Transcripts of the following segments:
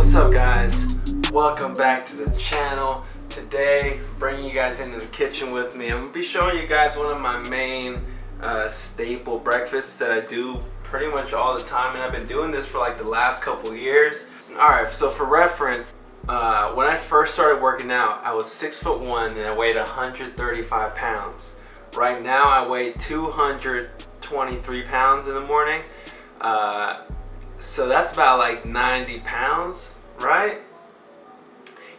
What's up, guys? Welcome back to the channel. Today, bringing you guys into the kitchen with me. I'm gonna be showing you guys one of my main staple breakfasts that I do pretty much all the time, and I've been doing this for like the last couple years. Alright, so for reference, when I first started working out, I was 6'1" and I weighed 135 pounds. Right now I weigh 223 pounds in the morning. So that's about like 90 pounds, right?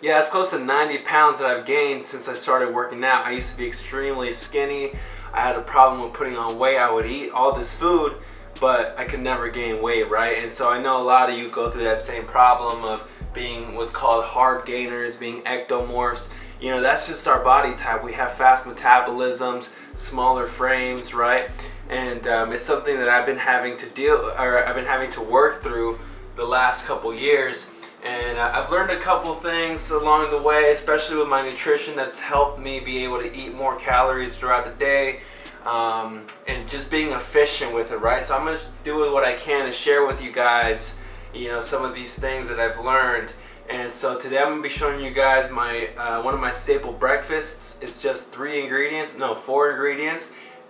Yeah, it's close to 90 pounds that I've gained since I started working out. I used to be extremely skinny. I had a problem with putting on weight. I would eat all this food, but I could never gain weight, right? And so I know a lot of you go through that same problem of being what's called hard gainers, being ectomorphs. You know, that's just our body type. We have fast metabolisms, smaller frames, right? And it's something that I've been having to work through the last couple years. And I've learned a couple things along the way, especially with my nutrition, that's helped me be able to eat more calories throughout the day, and just being efficient with it, right? So I'm gonna do what I can to share with you guys, you know, some of these things that I've learned. And so today I'm gonna be showing you guys my one of my staple breakfasts. It's just 4 ingredients,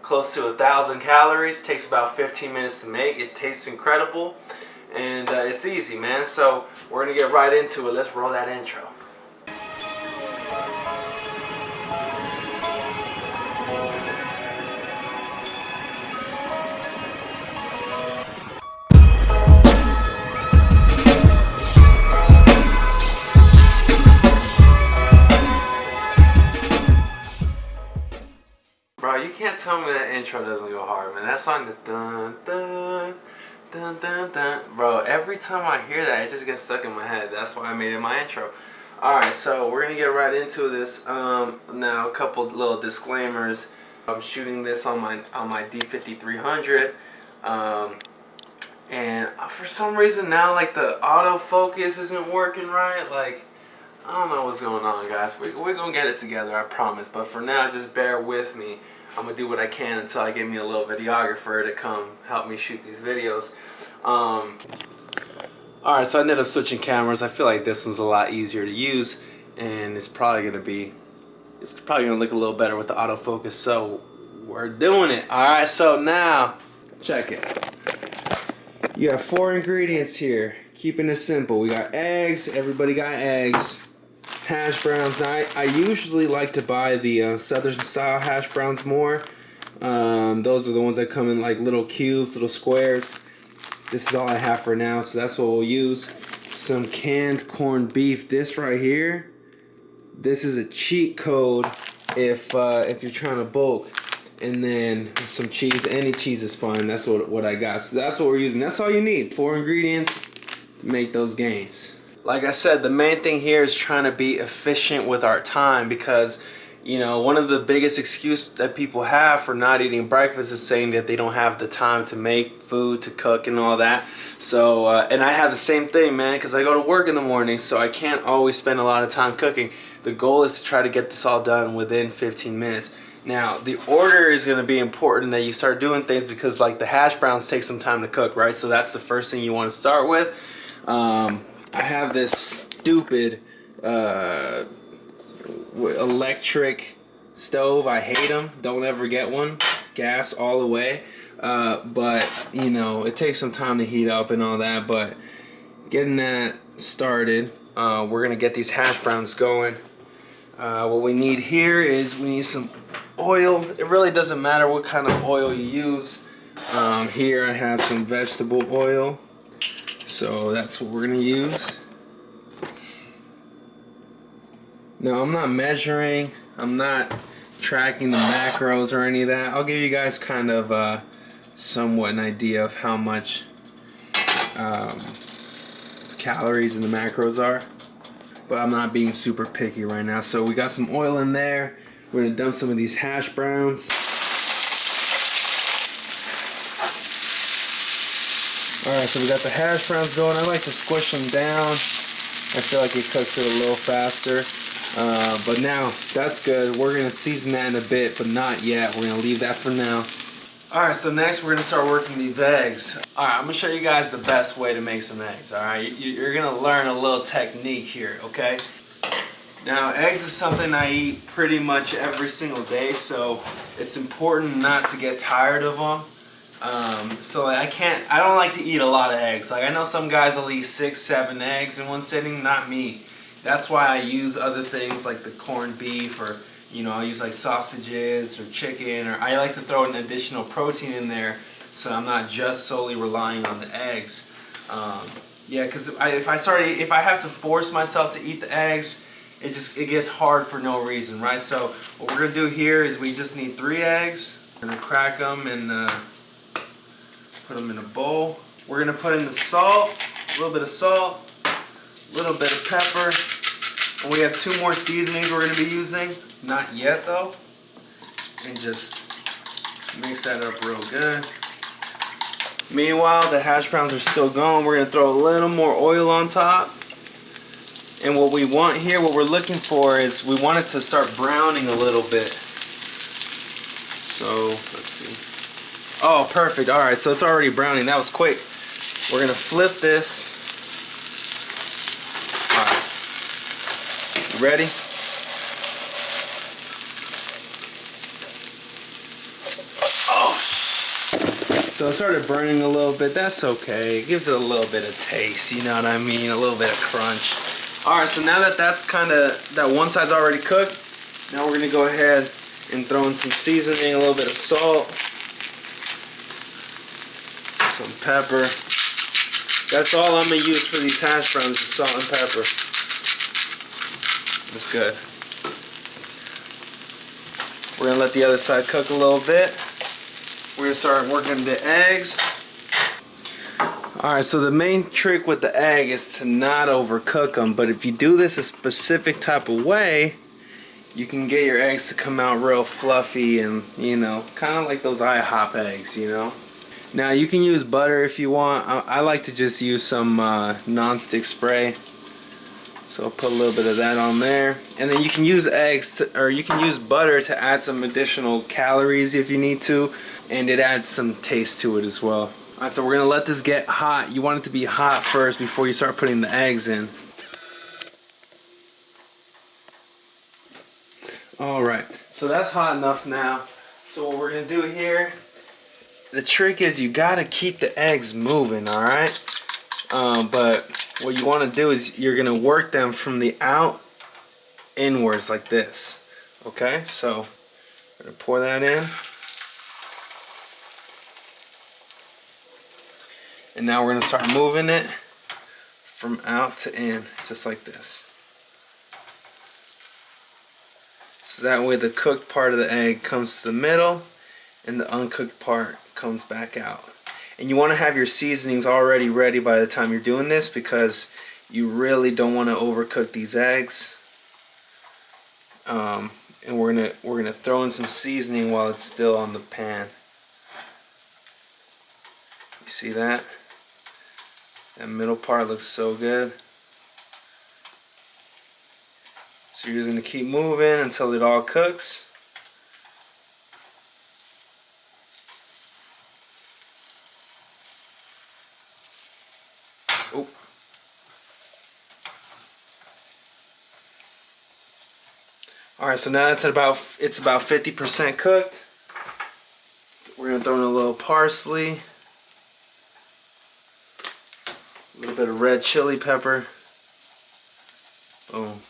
close to 1,000 calories. Takes about 15 minutes to make. It tastes incredible, and it's easy, man. So we're gonna get right into it. Let's roll that intro. Bro, you can't tell me that intro doesn't go hard, man. That song, the dun dun dun dun dun. Bro, every time I hear that, it just gets stuck in my head. That's why I made it my intro. Alright, so we're gonna get right into this. Now, a couple little disclaimers. I'm shooting this on my D5300. And for some reason now, like, the autofocus isn't working right. Like, I don't know what's going on, guys. We're gonna get it together, I promise. But for now, just bear with me. I'm gonna do what I can until I get me a little videographer to come help me shoot these videos. Alright, so I ended up switching cameras. I feel like this one's a lot easier to use, and it's probably gonna look a little better with the autofocus. So we're doing it. Alright, so now check it. You have 4 ingredients here. Keeping it simple. We got eggs. Everybody got eggs. Hash browns. I usually like to buy the southern style hash browns more. Those are the ones that come in like little cubes, little squares. This is all I have for now, so that's what we'll use. Some canned corned beef. This right here, this is a cheat code if you're trying to bulk. And then some cheese. Any cheese is fine. That's what I got. So that's what we're using. That's all you need. 4 ingredients to make those gains. Like I said, the main thing here is trying to be efficient with our time, because, you know, one of the biggest excuses that people have for not eating breakfast is saying that they don't have the time to make food, to cook and all that. So, and I have the same thing, man, because I go to work in the morning, so I can't always spend a lot of time cooking. The goal is to try to get this all done within 15 minutes. Now, the order is going to be important, that you start doing things, because like the hash browns take some time to cook, right? So that's the first thing you want to start with. I have this stupid electric stove. I hate them. Don't ever get one. Gas all the way. But, you know, it takes some time to heat up and all that. But getting that started, we're going to get these hash browns going. What we need here is we need some oil. It really doesn't matter what kind of oil you use. Here I have some vegetable oil. So that's what we're going to use. Now, I'm not measuring, I'm not tracking the macros or any of that. I'll give you guys kind of somewhat an idea of how much calories and the macros are. But I'm not being super picky right now. So we got some oil in there. We're going to dump some of these hash browns. Alright, so we got the hash browns going. I like to squish them down. I feel like it cooks it a little faster. But now, that's good. We're going to season that in a bit, but not yet. We're going to leave that for now. Alright, so next we're going to start working these eggs. Alright, I'm going to show you guys the best way to make some eggs. Alright, you're going to learn a little technique here, okay? Now, eggs is something I eat pretty much every single day, so it's important not to get tired of them. So I don't like to eat a lot of eggs. Like, I know some guys will eat 6, 7 eggs in one sitting, not me. That's why I use other things like the corned beef, or you know, I use like sausages or chicken, or I like to throw an additional protein in there so I'm not just solely relying on the eggs. Yeah, because if I have to force myself to eat the eggs, it gets hard for no reason, right? So what we're gonna do here is we just need 3 eggs. We're gonna crack them and put them in a bowl. We're gonna put in the salt, a little bit of salt, a little bit of pepper, and we have 2 more seasonings we're gonna be using. Not yet though. And just mix that up real good. Meanwhile, the hash browns are still going. We're gonna throw a little more oil on top. And what we want here, what we're looking for is we want it to start browning a little bit. So, let's see. Oh, perfect. All right, so it's already browning. That was quick. We're gonna flip this. All right. You ready? Oh. So it started burning a little bit. That's okay. It gives it a little bit of taste. You know what I mean? A little bit of crunch. All right, so now that that's that one side's already cooked, now we're gonna go ahead and throw in some seasoning, a little bit of salt, some pepper. That's all I'm gonna use for these hash browns, is salt and pepper. That's good. We're gonna let the other side cook a little bit. We're gonna start working the eggs. Alright, so the main trick with the egg is to not overcook them, but if you do this a specific type of way, you can get your eggs to come out real fluffy and, you know, kind of like those IHOP eggs, you know. Now you can use butter if you want. I like to just use some non-stick spray. So I'll put a little bit of that on there. And then you can use you can use butter to add some additional calories if you need to, and it adds some taste to it as well. Alright, so we're going to let this get hot. You want it to be hot first before you start putting the eggs in. Alright, so that's hot enough now. So what we're going to do here, the trick is you got to keep the eggs moving, alright? But what you want to do is you're going to work them from the out inwards like this. Okay, so I'm going to pour that in. And now we're going to start moving it from out to in, just like this. So that way the cooked part of the egg comes to the middle and the uncooked part comes back out. And you want to have your seasonings already ready by the time you're doing this, because you really don't want to overcook these eggs. And we're gonna throw in some seasoning while it's still on the pan. You see that? That middle part looks so good. So you're just going to keep moving until it all cooks. Oh. Alright, so now it's about 50% cooked. We're going to throw in a little parsley. A little bit of red chili pepper. Boom.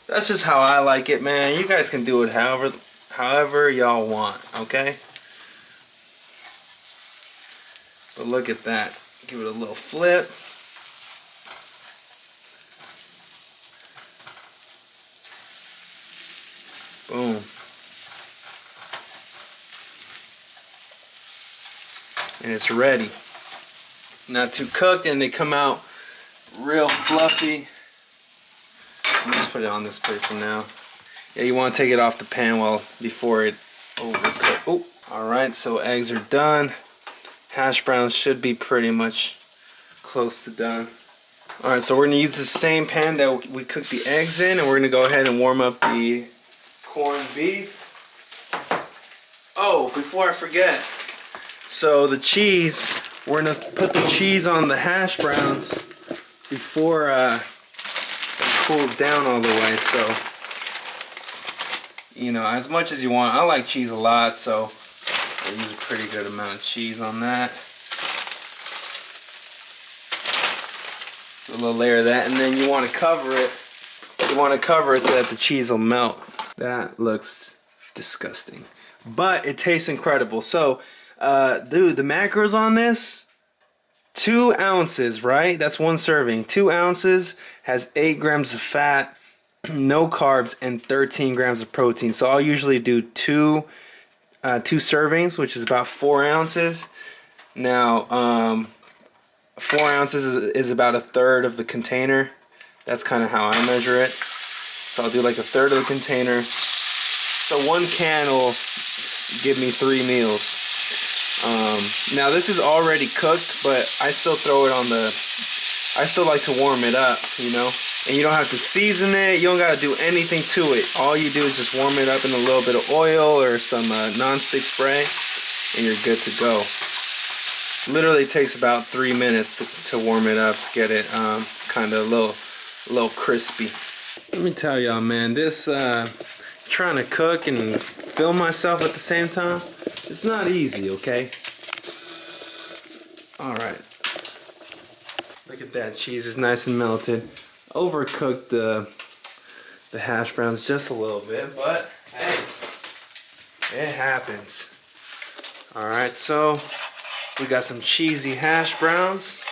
That's just how I like it, man. You guys can do it however y'all want, okay? But look at that. Give it a little flip. Boom. And it's ready. Not too cooked, and they come out real fluffy. Let me just put it on this plate for now. Yeah, you want to take it off the pan before it overcooks. Oh, all right. So eggs are done. Hash browns should be pretty much close to done. All right. So we're gonna use the same pan that we cooked the eggs in, and we're gonna go ahead and warm up the corned beef. Oh, before I forget, so the cheese, we're gonna put the cheese on the hash browns before it cools down all the way. So, you know, as much as you want. I like cheese a lot, so I use a pretty good amount of cheese on that. A little layer of that, and then you want to cover it. You want to cover it so that the cheese will melt. That looks disgusting, but it tastes incredible. So, dude, the macros on this, 2 ounces, right? That's 1 serving. 2 ounces has 8 grams of fat, no carbs, and 13 grams of protein. So I'll usually do two servings, which is about 4 ounces. Now, 4 ounces is about 1/3 of the container. That's kind of how I measure it. So I'll do like 1/3 of the container. So 1 can will give me 3 meals. Now this is already cooked, but I still throw it on the, I still like to warm it up, you know? And you don't have to season it, you don't gotta do anything to it. All you do is just warm it up in a little bit of oil or some non-stick spray, and you're good to go. Literally takes about 3 minutes to warm it up, get it kind of a little crispy. Let me tell y'all, man, this trying to cook and film myself at the same time, it's not easy, okay? All right. Look at that, cheese is nice and melted. Overcooked the hash browns just a little bit, but hey, it happens. All right, so we got some cheesy hash browns.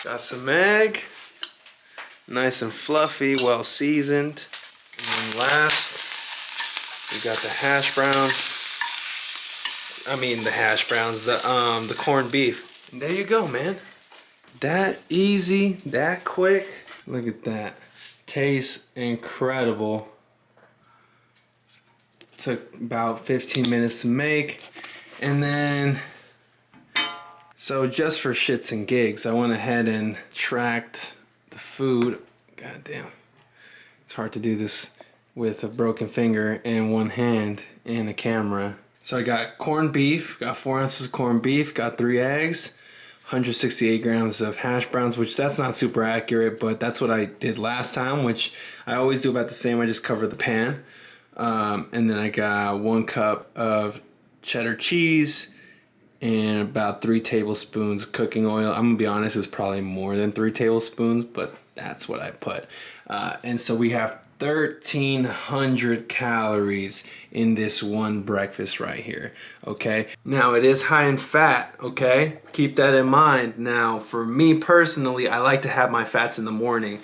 Got some egg, nice and fluffy, well seasoned. And then last, we got the hash browns. I mean the hash browns, the corned beef. And there you go, man. That easy, that quick. Look at that. Tastes incredible. Took about 15 minutes to make. And then, so just for shits and gigs, I went ahead and tracked the food. God damn. It's hard to do this with a broken finger and 1 hand and a camera. So I got corned beef, got 4 ounces of corned beef, got 3 eggs, 168 grams of hash browns, which that's not super accurate, but that's what I did last time, which I always do about the same. I just cover the pan. And then I got 1 cup of cheddar cheese and about 3 tablespoons of cooking oil. I'm gonna be honest, it's probably more than 3 tablespoons, but that's what I put. And so we have 1,300 calories in this one breakfast right here, okay? Now, it is high in fat, okay? Keep that in mind. Now, for me personally, I like to have my fats in the morning.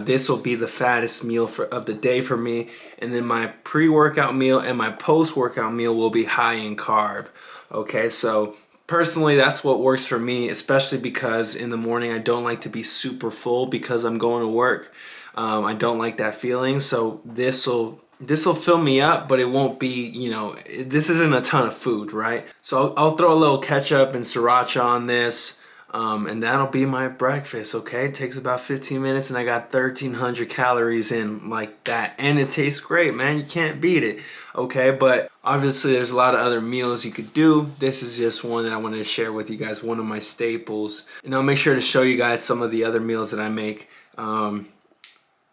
This will be the fattest meal of the day for me. And then my pre-workout meal and my post-workout meal will be high in carb, okay? So personally, that's what works for me, especially because in the morning I don't like to be super full because I'm going to work. I don't like that feeling, so this'll fill me up, but it won't be, you know, this isn't a ton of food, right? So I'll throw a little ketchup and sriracha on this, and that'll be my breakfast, okay? It takes about 15 minutes, and I got 1,300 calories in like that, and it tastes great, man. You can't beat it, okay? But obviously, there's a lot of other meals you could do. This is just one that I wanted to share with you guys, one of my staples, and I'll make sure to show you guys some of the other meals that I make.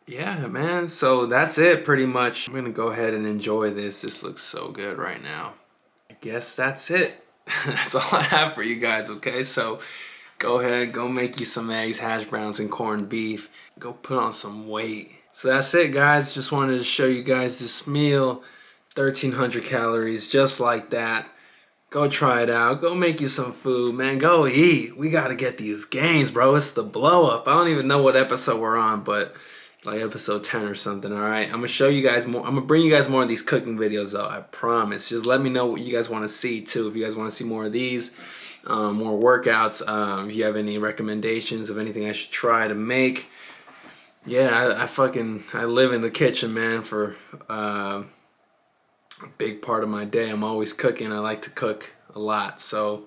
Yeah, man, so that's it pretty much. I'm gonna go ahead and enjoy this. This looks so good right now. I guess that's it. That's all I have for you guys, okay? So go ahead, go make you some eggs, hash browns, and corned beef. Go put on some weight. So that's it, guys. Just wanted to show you guys this meal. 1,300 calories, just like that. Go try it out. Go make you some food, man. Go eat. We gotta get these gains, bro. It's the blow up. I don't even know what episode we're on, but like episode 10 or something. All right, I'm gonna show you guys more. I'm gonna bring you guys more of these cooking videos though, I promise. Just let me know what you guys want to see too. If you guys want to see more of these, more workouts, if you have any recommendations of anything I should try to make. Yeah, I live in the kitchen, man, for a big part of my day. I'm always cooking. I like to cook a lot. So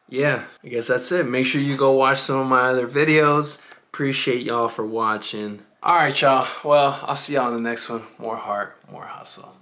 yeah, I guess that's it. Make sure you go watch some of my other videos. Appreciate y'all for watching. All right, y'all. Well, I'll see y'all in the next one. More heart, more hustle.